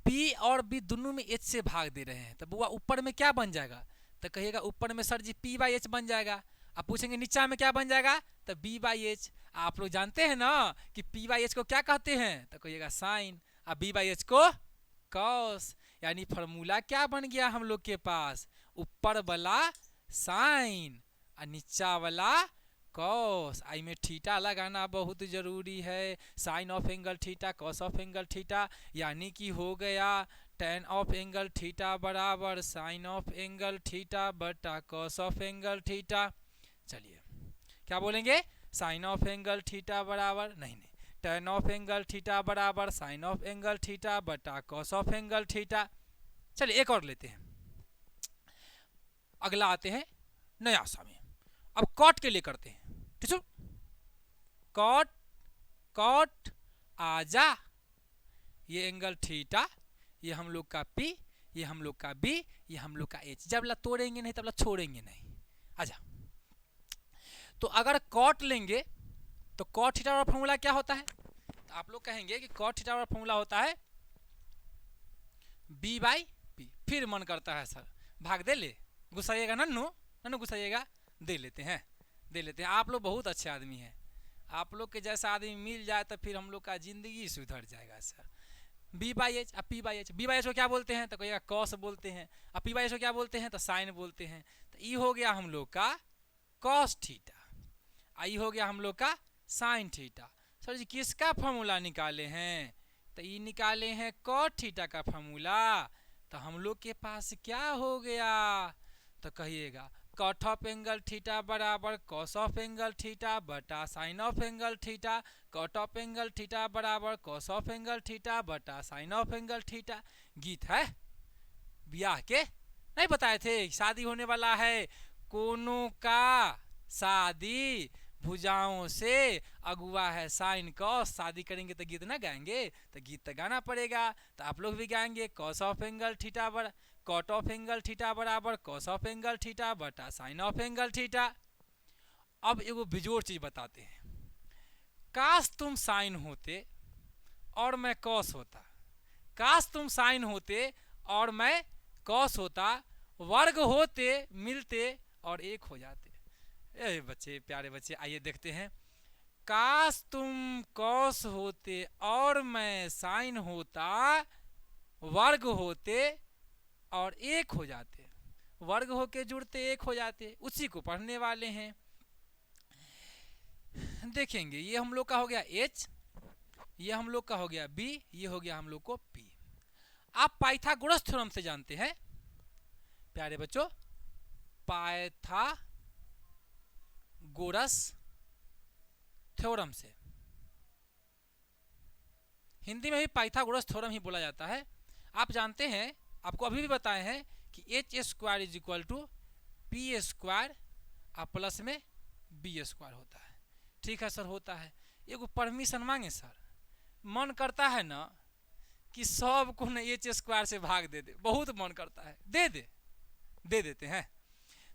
P और B दोनों में h से भाग दे रहे हैं, तो बुआ ऊपर में क्या बन जाएगा, तो कहिएगा ऊपर में सर जी P/H बन जाएगा। आप पूछेंगे नीचा में क्या बन जाएगा, तो B/H। आप लोग जानते हैं ना कि P/H को क्या कहते हैं, तो कहिएगा साइन, और B/H को कॉस। यानी फॉर्मूला क्या बन गया हम लोग के पास, ऊपर वाला साइन और नीचा वाला कॉस। आई में थीटा लगाना बहुत जरूरी है। Sine of angle theta cos of angle theta, यानी कि हो गया tan ऑफ एंगल थीटा बराबर साइन ऑफ एंगल थीटा बटा कॉस ऑफ एंगल थीटा। चलिए क्या बोलेंगे, साइन ऑफ एंगल थीटा बराबर नहीं, tan ऑफ एंगल थीटा बराबर साइन ऑफ एंगल थीटा बटा कॉस ऑफ एंगल थीटा। चलिए एक और लेते हैं, अगला आते हैं नया समय। अब कॉट के लिए करते हैं, ठीक है। कॉट आजा, ये एंगल थीटा, ये हम लोग का P, ये हम लोग का B, ये हम लोग का H। जब ला तोड़ेंगे नहीं तब ला छोड़ेंगे नहीं। आजा, तो अगर कॉट लेंगे तो कॉट थीटा वाला फॉर्मूला क्या होता है, तो आप लोग कहेंगे कि कॉट थीटा वाला फॉर्मूला होता है B/P। फिर मन करता है सर भाग दे ले, गुस्साइएगा नन्नू, ना गुस्साइएगा, दे लेते हैं, दे लेते हैं। आप लोग बहुत अच्छे आदमी हैं, आप लोग के जैसा आदमी मिल जाए तो फिर हम लोग का ज़िंदगी सुधर जाएगा सर। बी बाई एच, अब P by H, B by H को क्या बोलते हैं तो कहिएगा कॉस बोलते हैं, अब पी बाई एच को क्या बोलते हैं तो साइन बोलते हैं। तो ये हो गया हम लोग का कॉस थीटा, आई हो गया हम लोग का साइन थीटा। सर जी किसका फॉर्मूला निकाले हैं तो ये निकाले हैं कॉट थीटा का फॉर्मूला। तो हम लोग के पास क्या हो गया तो कहिएगा कॉट ऑफ एंगल थीटा बराबर कॉस ऑफ एंगल थीटा बटा sine of angle theta, cot of angle theta बराबर कॉस ऑफ एंगल थीटा बटा साइन ऑफ एंगल थीटा। गीत है ब्याह के, नहीं बताए थे शादी होने वाला है, कोनों का शादी भुजाओं से अगुआ है साइन कॉस, शादी करेंगे तो गीत ना गाएंगे, तो गीत तो गाना पड़ेगा। तो आप लोग भी गाएंगे कॉस ऑफ एंगल थीटा बराबर कॉट ऑफ एंगल थीटा बराबर कॉस ऑफ एंगल थीटा बटा साइन ऑफ एंगल थीटा। अब एगो बिजोड़ चीज बताते हैं, काश तुम साइन होते और मैं कॉस होता, काश तुम साइन होते और मैं कॉस होता, वर्ग होते मिलते और एक हो जाते। ए बच्चे प्यारे बच्चे आइए देखते हैं, काश तुम कॉस होते और मैं साइन होता, वर्ग होते और एक हो जाते, वर्ग होके जुड़ते एक हो जाते, उसी को पढ़ने वाले हैं। देखेंगे ये हम लोग का हो गया H, ये हम लोग का हो गया B, ये हो गया हम लोग को P। आप पाइथागोरस थ्योरम से जानते हैं प्यारे बच्चों, पाइथागोरस थ्योरम से, हिंदी में भी पाइथागोरस थ्योरम ही बोला जाता है। आप जानते हैं, आपको अभी भी बताए हैं कि H square is equal to P square और प्लस में बी स्क्वायर होता है। ठीक है सर होता है, एगो परमिशन मांगे सर, मन करता है ना कि सब को न एच स्क्वायर से भाग दे दे, बहुत मन करता है, दे देते हैं।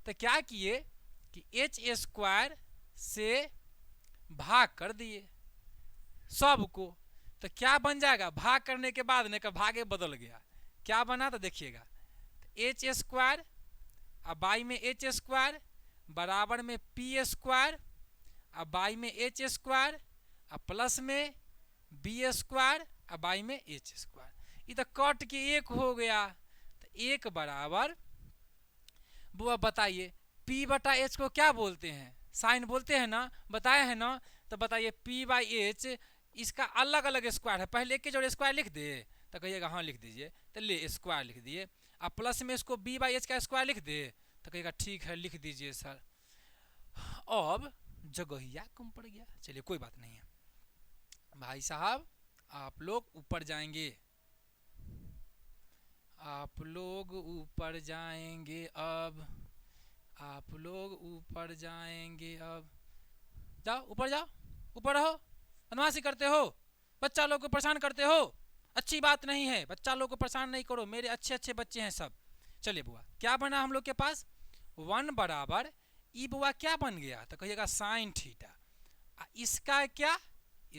तो क्या किए कि एच स्क्वायर से भाग कर दिए सब को, तो क्या बन जाएगा, भाग करने के बाद न भागे बदल गया, क्या बना तो देखिएगा, एच स्क्वायर और बाई में एच स्क्वायर बराबर में पी स्क्वायर और बाई में एच स्क्वायर और प्लस में बी स्क्वायर और बाई में एच स्क्वायर, ये तो कट के एक हो गया। तो एक बराबर बुआ बताइए P बटा H को क्या बोलते हैं, साइन बोलते हैं ना, बताए हैं ना। तो बताइए P बाई एच इसका अलग अलग स्क्वायर है, पहले एक के जोड़े स्क्वायर लिख दे तो कहिएगा हाँ लिख दीजिए, तो ले स्क्वायर लिख दिए, अब प्लस में इसको B बाई एच का स्क्वायर लिख दे तो कहिएगा ठीक है लिख दीजिए सर। अब जगहिया कम पड़ गया, चलिए कोई बात नहीं है भाई साहब, आप लोग ऊपर जाएंगे, आप लोग ऊपर जाएंगे, अब आप लोग ऊपर जाएंगे, अब जाओ ऊपर जाओ, ऊपर रहो, बदमाशी करते हो, बच्चा लोग को परेशान करते हो, अच्छी बात नहीं है, बच्चा लोग को परेशान नहीं करो, मेरे अच्छे अच्छे बच्चे हैं सब। चलिए बुआ क्या बना हम लोग के पास, 1 बराबर ई बुआ क्या बन गया तो कहिएगा साइन थीटा, इसका क्या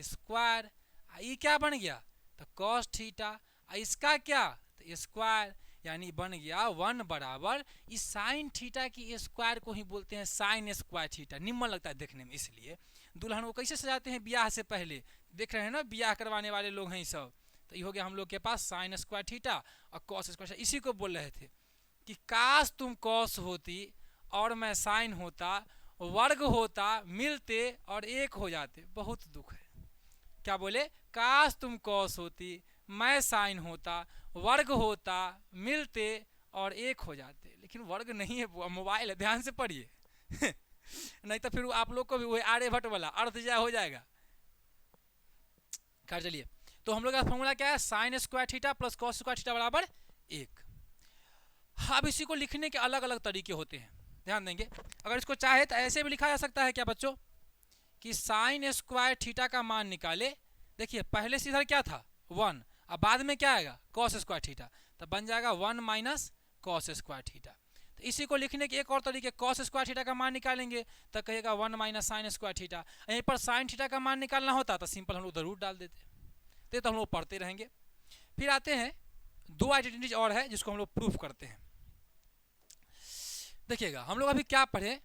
स्क्वायर, ये क्या बन गया तो कॉस थीटा, इसका क्या तो स्क्वायर, यानी बन गया 1 बराबर इस साइन थीटा की स्क्वायर को ही बोलते हैं साइन स्क्वायर थीटा। निम्न लगता है देखने में, इसलिए दुल्हन को कैसे सजाते हैं ब्याह से पहले, देख रहे हैं ना ब्याह करवाने वाले लोग हैं सब। तो ये हो गया हम लोग के पास साइन स्क्वायर थीटा और कॉस स्क्वायर, इसी को बोल रहे थे कि काश तुम कॉस होती और मैं साइन होता, वर्ग होता मिलते और एक हो जाते। बहुत दुख है, क्या बोले, काश तुम कॉस होती मैं साइन होता, वर्ग होता मिलते और एक हो जाते, लेकिन वर्ग नहीं है, मोबाइल है, ध्यान से पढ़िए नहीं तो फिर आप लोग को भी वही आर्यभट्ट वाला अर्थ जा हो जाएगा। कर चलिए, तो हम लोग का फॉर्मूला क्या है, sign square theta plus cos square theta बराबर 1। अब इसी को लिखने के अलग अलग तरीके होते हैं, ध्यान देंगे। अगर इसको चाहे तो ऐसे भी लिखा जा सकता है क्या बच्चों कि साइन स्क्वायर थीटा का मान निकाले, देखिए पहले से इधर क्या था 1, अब बाद में क्या आएगा कॉस स्क्वायर थीटा, तो बन जाएगा 1 माइनस कॉस स्क्वायर थीटा। तो इसी को लिखने के एक और तरीके, कॉस स्क्वायर थीटा का मान निकालेंगे तो कहेगा 1 माइनस साइन स्क्वायर थीटा। यहीं पर साइन थीटा का मान निकालना होता तो सिंपल हम लोग उधर रूट डाल देते, तो हम लोग पढ़ते रहेंगे। फिर आते हैं 2 आइडेंटिटीज और है जिसको हम लोग प्रूफ करते हैं। देखिएगा हम लोग अभी क्या पढ़े,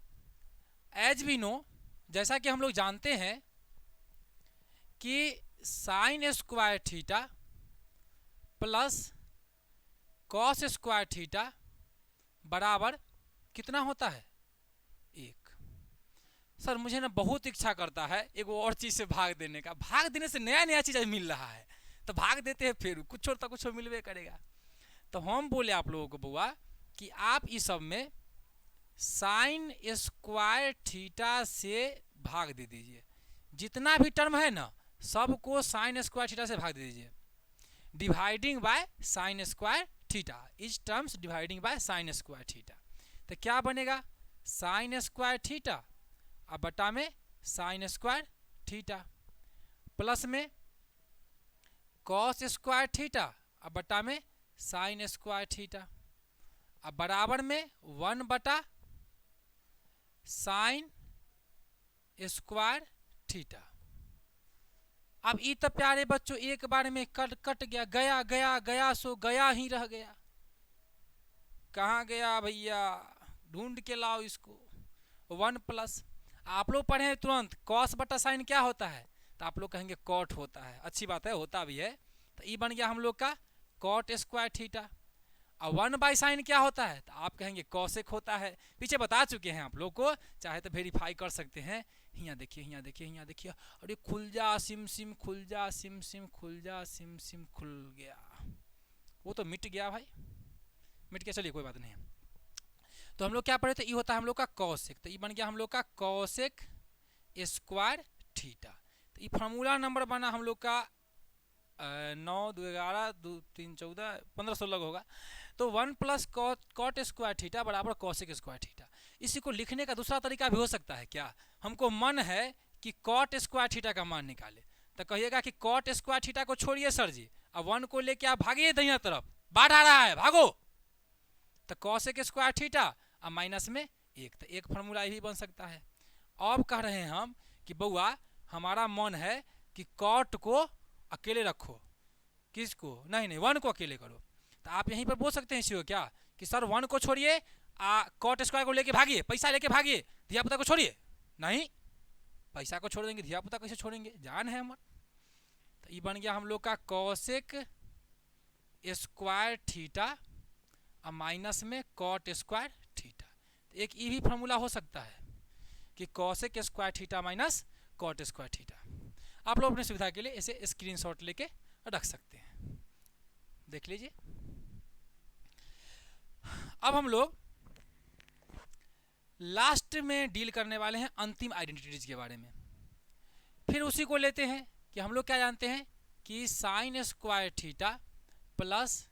एज वी नो, जैसा कि हम लोग जानते हैं कि sign square theta plus cos square theta बराबर कितना होता है, 1। सर मुझे ना बहुत इच्छा करता है एक और चीज़ से भाग देने का, भाग देने से नया नया चीज़ मिल रहा है तो भाग देते हैं, फिर कुछ और तो कुछ मिलवे करेगा। तो हम बोले आप लोगों को बुआ कि आप इस सब में साइन स्क्वायर थीटा से भाग दे दीजिए, जितना भी टर्म है ना सबको साइन स्क्वायर थीटा से भाग दे दीजिए। Dividing by sine square theta, इस terms dividing by sine square theta, तो क्या बनेगा, साइन स्क्वायर थीटा अब बटा में साइन स्क्वायर थीटा प्लस में कॉस स्क्वायर थीटा अब बटा में साइन स्क्वायर थीटा, अब बराबर में 1 बटा साइन स्क्वायर थीटा। अब ई तो प्यारे बच्चों एक बार में कट गया, गया गया गया सो गया ही रह गया। कहाँ गया भैया, ढूंढ के लाओ इसको। 1 प्लस आप लोग पढ़े हैं तुरंत कॉस बटा साइन क्या होता है, तो आप लोग कहेंगे कॉट होता है, अच्छी बात है होता भी है। तो ई बन गया हम लोग का कॉट स्क्वायर थीटा। और 1 बाई साइन क्या होता है, तो आप कहेंगे कॉसेक होता है। पीछे बता चुके हैं आप लोग को, चाहे तो वेरीफाई कर सकते हैं। यहाँ देखिए यहाँ देखिए यहाँ देखिए, अरे खुल जा सिम सिम खुल जा सिम सिम खुल जा सिम सिम खुल गया, वो तो मिट गया भाई, मिट गया, चलिए कोई बात नहीं है। तो हम लोग क्या पढ़े थे, ये होता है हम लोग का कॉसेक, तो ये बन गया हम लोग का कॉसेक स्क्वायर थीटा। तो ये फार्मूला नंबर बना हम लोग का 9 2 11 2 3 14 15 16 होगा। तो 1 प्लस कॉट स्क्वायर थीटा बराबर कॉसेक स्क्वायर थीटा। इसी को लिखने का दूसरा तरीका भी हो सकता है क्या, हमको मन है कि कॉट स्क्वायर थीटा का मान निकाले, तो कहिएगा कि कॉट स्क्वायर थीटा को छोड़िए सर जी, अब 1 को लेके आप भागिए दाहिना तरफ, बाढ़ आ रहा है भागो, तो कॉसेक स्क्वायर थीटा अब माइनस में 1, तो एक फार्मूला ही बन सकता है। अब कह रहे हैं हम कि बउआ हमारा मन है कि कॉट को अकेले रखो, किसको, नहीं नहीं 1 को अकेले करो, तो आप यहीं पर बोल सकते हैं इसी को क्या कि सर 1 को छोड़िए, कॉट स्क्वायर को लेके भागिए, पैसा लेके भागिए, धियापुता को छोड़िए, नहीं पैसा को छोड़ देंगे धियापुता कैसे छोड़ेंगे, जान है हमार। तो ये बन गया हम लोग का कॉसेक स्क्वायर थीटा और माइनस में कॉट स्क्वायर थीटा। तो एक ये भी फार्मूला हो सकता है कि cosec square theta minus cot square theta. आप लोग अपनी सुविधा के लिए इसे स्क्रीनशॉट लेके रख सकते हैं, देख लीजिए। अब हम लोग लास्ट में डील करने वाले हैं अंतिम आइडेंटिटीज के बारे में। फिर उसी को लेते हैं कि हम लोग क्या जानते हैं कि sign square theta plus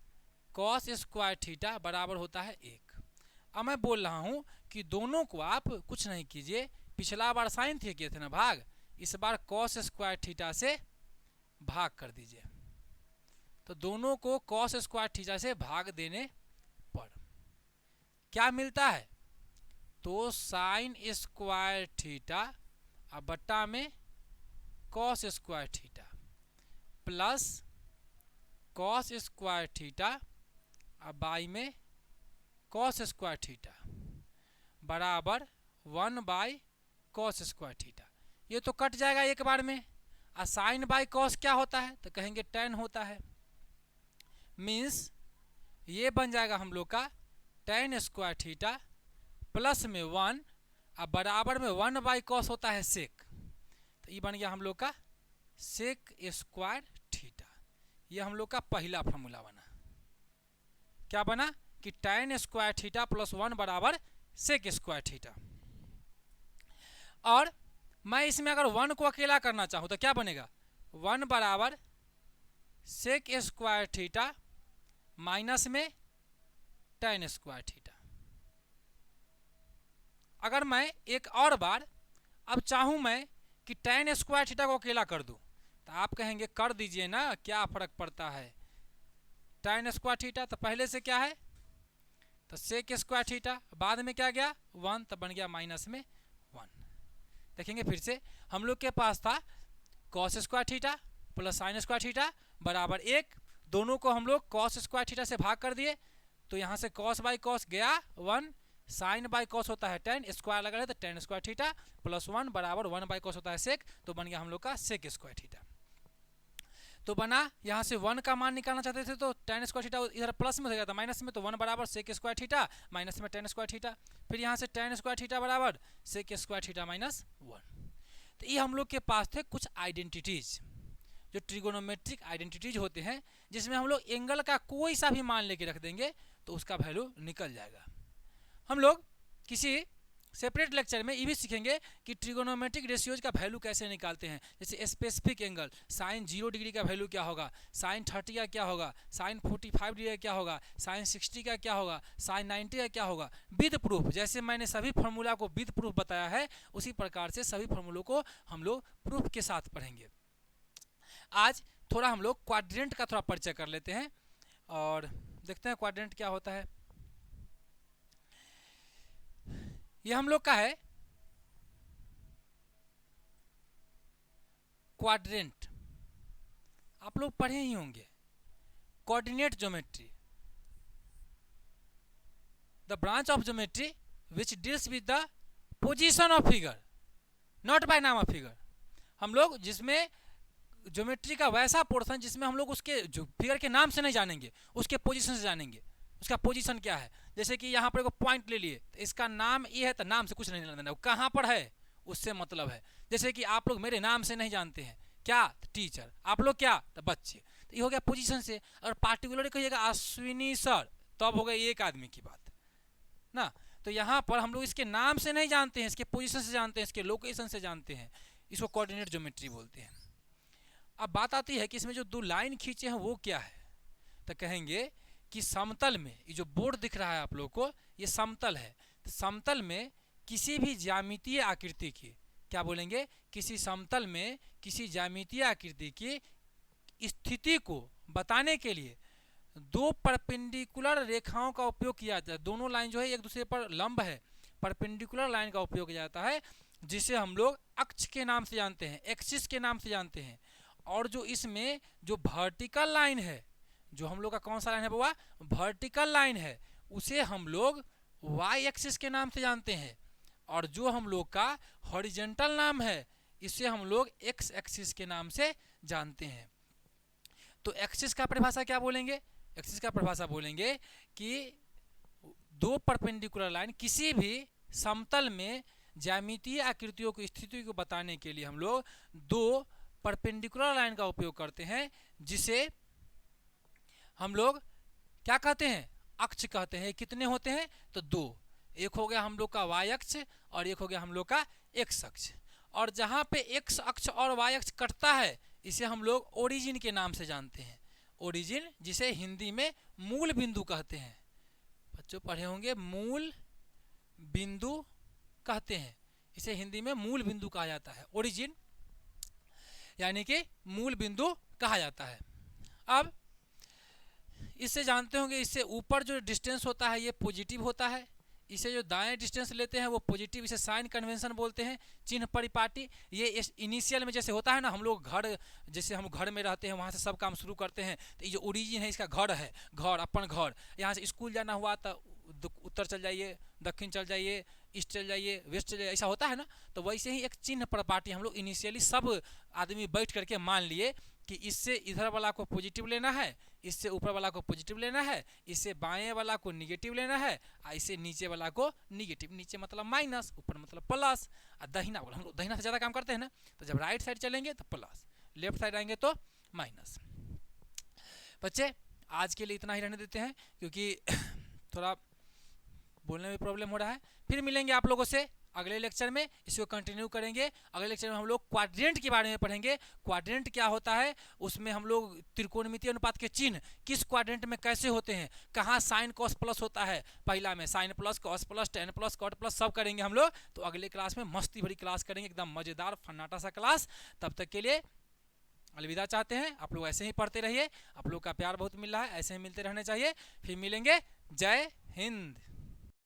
cos square theta बराबर होता है 1। अब मैं बोल रहा हूं कि दोनों को आप कुछ नहीं कीजिए, पिछला बार साइन थे किए थे ना भाग, इस बार कॉस स्क्वायर थीटा से भाग कर दीजिए, तो दोनों को कॉस स्क्वायर थीटा से भाग देने पर क्या मिलता है, तो साइन स्क्वायर थीटा अब बट्टा में cos square theta plus cos square theta अब बाई में कॉस स्क्वायर थीटा बराबर 1 बाई कॉस स्क्वायर थीटा। ये तो कट जाएगा एक बार में, और साइन बाई कॉस क्या होता है, तो कहेंगे tan होता है, मीन्स ये बन जाएगा हम लोग का tan स्क्वायर थीटा प्लस में 1 अब बराबर में 1 बाई कॉस होता है सेक, तो ये बन गया हम लोग का सेक स्क्वायर थीटा। ये हम लोग का पहला फार्मूला बना, क्या बना कि tan स्क्वायर थीटा प्लस 1 बराबर सेक स्क्वायर थीटा। और मैं इसमें अगर 1 को अकेला करना चाहूं तो क्या बनेगा, 1 बराबर सेक स्क्वायर थीटा माइनस में tan स्क्वायर थीटा। अगर मैं एक और बार अब चाहूं मैं कि tan स्क्वायर थीटा को अकेला कर दूं, तो आप कहेंगे कर दीजिए ना, क्या फर्क पड़ता है, tan स्क्वायर थीटा तो पहले से क्या है, तो सेक स्क्वायर थीटा, बाद में क्या गया 1, तो बन गया माइनस में 1। देखेंगे फिर से, हम लोग के पास था cos square theta plus sign square theta बराबर 1, दोनों को हम लोग कॉस स्क्वायर थीटा से भाग कर दिए, तो यहाँ से कॉस बाई कॉस गया 1, साइन बाई कॉस होता है टेन, स्क्वायर लगा है तो टेन स्क्वायर थीटा प्लस 1 बराबर 1 बाई कॉस होता है सेक, तो बन गया हम लोग का सेक स्क्वायर थीटा। तो बना यहाँ से 1 का मान निकालना चाहते थे तो टेन स्क्वायर थीटा इधर प्लस में हो गया था माइनस में, तो 1 बराबर सेक स्क्वायर थीटा माइनस में टेन स्क्वायर थीटा, फिर यहाँ से टेन स्क्वायर थीटा बराबर सेक स्क्वायर थीटा माइनस 1। तो ये हम लोग के पास थे कुछ आइडेंटिटीज, जो ट्रिगोनोमेट्रिक आइडेंटिटीज होते हैं, जिसमें हम लोग एंगल का कोई सा भी मान लेके रख देंगे तो उसका वैल्यू निकल जाएगा। हम लोग किसी सेपरेट लेक्चर में ये भी सीखेंगे कि ट्रिगोनोमेट्रिक रेशियोज का वैल्यू कैसे निकालते हैं, जैसे स्पेसिफिक एंगल साइन 0 डिग्री का वैल्यू क्या होगा, साइन 30 का क्या होगा, साइन 45 डिग्री का क्या होगा, साइन 60 का क्या होगा, साइन 90 का क्या होगा, विद प्रूफ। जैसे मैंने सभी फार्मूला को विद प्रूफ बताया है, उसी प्रकार से सभी फार्मूलों को हम लोग प्रूफ के साथ पढ़ेंगे। आज थोड़ा हम लोग क्वाड्रेंट का थोड़ा परिचय कर लेते हैं और देखते हैं क्वाड्रेंट क्या होता है। ये हम लोग का है क्वाड्रेंट, आप लोग पढ़े ही होंगे, coordinate geometry, the branch of geometry which deals with the position of figure not by नाम ऑफ फिगर। हम लोग जिसमें ज्योमेट्री का वैसा पोर्शन जिसमें हम लोग उसके जो फिगर के नाम से नहीं जानेंगे, उसके पोजीशन से जानेंगे, उसका पोजीशन क्या है। जैसे कि यहाँ पर एक पॉइंट ले लिए तो इसका नाम ये है, तो नाम से कुछ नहीं लेना देना, कहाँ पर है उससे मतलब है। जैसे कि आप लोग मेरे नाम से नहीं जानते हैं, क्या टीचर, आप लोग क्या तो बच्चे, तो ये हो गया पोजीशन से। और पार्टिकुलर कहिएगा अश्विनी सर, तब हो गया एक आदमी की बात ना। तो यहाँ पर हम लोग इसके नाम से नहीं जानते हैं, इसके पोजीशन से जानते हैं, इसके लोकेशन से जानते हैं, इसको कोऑर्डिनेट ज्योमेट्री बोलते हैं। अब बात आती है कि इसमें जो दो लाइन खींचे हैं वो क्या है, तो कहेंगे कि समतल में, ये जो बोर्ड दिख रहा है आप लोग को, ये समतल है। तो समतल में किसी भी ज्यामितीय आकृति की, क्या बोलेंगे, किसी समतल में किसी ज्यामितीय आकृति की स्थिति को बताने के लिए दो परपेंडिकुलर रेखाओं का उपयोग किया जाता है। दोनों लाइन जो है एक दूसरे पर लंब है, परपेंडिकुलर लाइन का उपयोग किया जाता है, जिसे हम लोग अक्ष के नाम से जानते हैं, एक्सिस के नाम से जानते हैं। और जो इसमें जो वर्टिकल लाइन है, जो हम लोग का कौन सा लाइन है बाबा, वर्टिकल लाइन है, उसे हम लोग वाई एक्सिस के नाम से जानते हैं। और जो हम लोग का हॉरिजॉन्टल नाम है, इसे हम लोग एक्स एक्सिस के नाम से जानते हैं। तो एक्सिस का परिभाषा क्या बोलेंगे, एक्सिस का परिभाषा बोलेंगे कि दो परपेंडिकुलर लाइन किसी भी समतल में ज्यामितीय आकृतियों की स्थिति को बताने के लिए हम लोग दो परपेंडिकुलर लाइन का उपयोग करते हैं, जिसे हम लोग क्या कहते हैं, अक्ष कहते हैं। कितने होते हैं, तो दो, एक हो गया हम लोग का वाई अक्ष और एक हो गया हम लोग का एक्स अक्ष। और जहाँ पे एक्स अक्ष और वाई अक्ष कटता है, इसे हम लोग ओरिजिन के नाम से जानते हैं। ओरिजिन, जिसे हिंदी में मूल बिंदु कहते हैं, बच्चों पढ़े होंगे, मूल बिंदु कहते हैं, इसे हिंदी में मूल बिंदु कहा जाता है। ओरिजिन यानी कि मूल बिंदु कहा जाता है। अब इससे जानते होंगे, इससे ऊपर जो डिस्टेंस होता है ये पॉजिटिव होता है, इसे जो दाएं डिस्टेंस लेते हैं वो पॉजिटिव, इसे साइन कन्वेंशन बोलते हैं, चिन्ह परिपाटी। ये इनिशियल में जैसे होता है ना, हम लोग घर, जैसे हम घर में रहते हैं वहाँ से सब काम शुरू करते हैं, तो ये जो ओरिजिन है इसका घर है, घर अपन घर। यहाँ से स्कूल जाना हुआ तो उत्तर चल जाइए, दक्षिण चल जाइए, ईस्ट चल जाइए, वेस्ट चल जाइए, ऐसा होता है ना। तो वैसे ही एक चिन्ह परिपाटी हम लोग इनिशियली सब आदमी बैठ करके मान लिए कि इससे इधर वाला को पॉजिटिव लेना है, इससे ऊपर वाला को पॉजिटिव लेना है, इससे बाएं वाला को निगेटिव लेना है, और इससे नीचे वाला को निगेटिव, नीचे मतलब माइनस, ऊपर मतलब प्लस। और दहिना वाला, हम लोग दहिना से ज़्यादा काम करते हैं ना, तो जब राइट साइड चलेंगे तो प्लस, लेफ्ट साइड आएंगे तो माइनस। बच्चे आज के लिए इतना ही रहने देते हैं, क्योंकि थोड़ा बोलने में प्रॉब्लम हो रहा है। फिर मिलेंगे आप लोगों से अगले लेक्चर में, इसको कंटिन्यू करेंगे। अगले लेक्चर में हम लोग क्वाड्रेंट के बारे में पढ़ेंगे। क्वाड्रेंट क्या होता है, उसमें हम लोग त्रिकोणमितीय अनुपात के चिन्ह किस क्वाड्रेंट में कैसे होते हैं, कहाँ साइन कॉस प्लस होता है, पहला में sine plus, cos plus, tan plus, cot plus, सब करेंगे हम लोग। तो अगले क्लास में मस्ती भरी क्लास करेंगे, एकदम मज़ेदार फन्नाटा सा क्लास। तब तक के लिए अलविदा चाहते हैं। आप लोग ऐसे ही पढ़ते रहिए, आप लोग का प्यार बहुत मिल रहा है, ऐसे ही मिलते रहने चाहिए। फिर मिलेंगे, जय हिंद।